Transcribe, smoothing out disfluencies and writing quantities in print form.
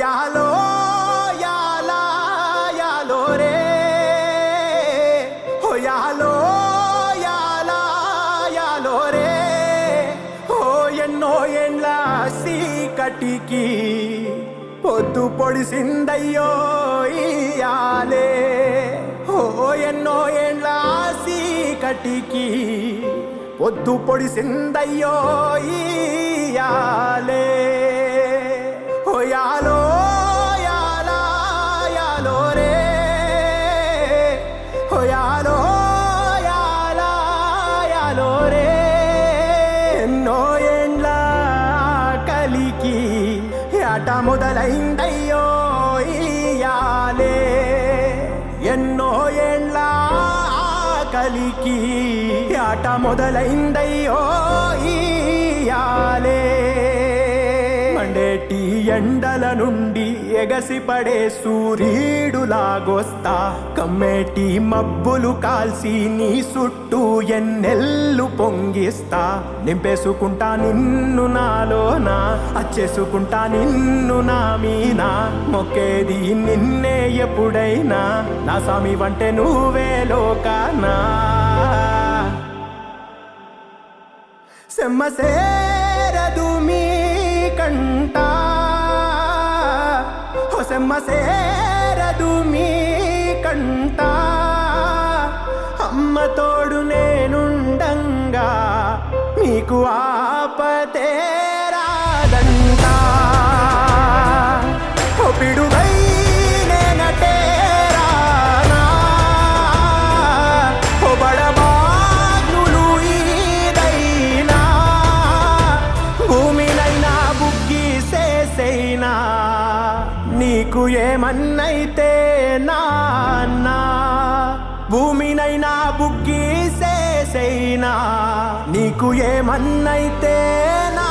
యాలో యాలా యాలో రే ఓ యాలో యాలా యాలో రే ఓ ఎన్నో ఏండ్ల సీకటికి పొద్దు పొడిసిందయ్యో ఇయాలే ఓ ఎన్నో ఏండ్ల సీకటికి పొద్దు పొడిసిందయ్యో ఇయాలే ఓ యాలో యాలా యాలో రే ఓ యాలో యాలా యాలో రే ఎన్నో ఏండ్ల కలికి ఆట మొదలైందయ్యో ఇయాలే ఎన్నో ఏండ్ల కలికి ఆట మొదలైందయ్యో ఇయాలే మండేటి ఎండల నుండి ఎగసిపడే సూర్యుడులాగొస్తా కమ్మేటి మబ్బులు కాల్సి నీ చుట్టూ ఎన్నెల్లు పొంగిస్తా నింపేసుకుంటా నిన్ను నాలోనా అచ్చేసుకుంటా నిన్ను నా మీనా మొక్కేది నిన్నే ఎప్పుడైనా నా స్వామి వంటే నువ్వే లోకానా సెమ్మసేరదు మీ కంట సెమ్మసేరదు మీ కంట అమ్మ తోడు నేనుండంగా మీకు ఆపతే రాదంట ఓ పిడుగై నేనటే రానా ఓ బడబాగ్నులు ఈదైనా భూమినైనా బుగ్గి సేసైనా నీకు ఏమన్నైతే నాన్నా భూమినైనా బుగ్గి సేసైనా నీకు ఏమన్నైతే నా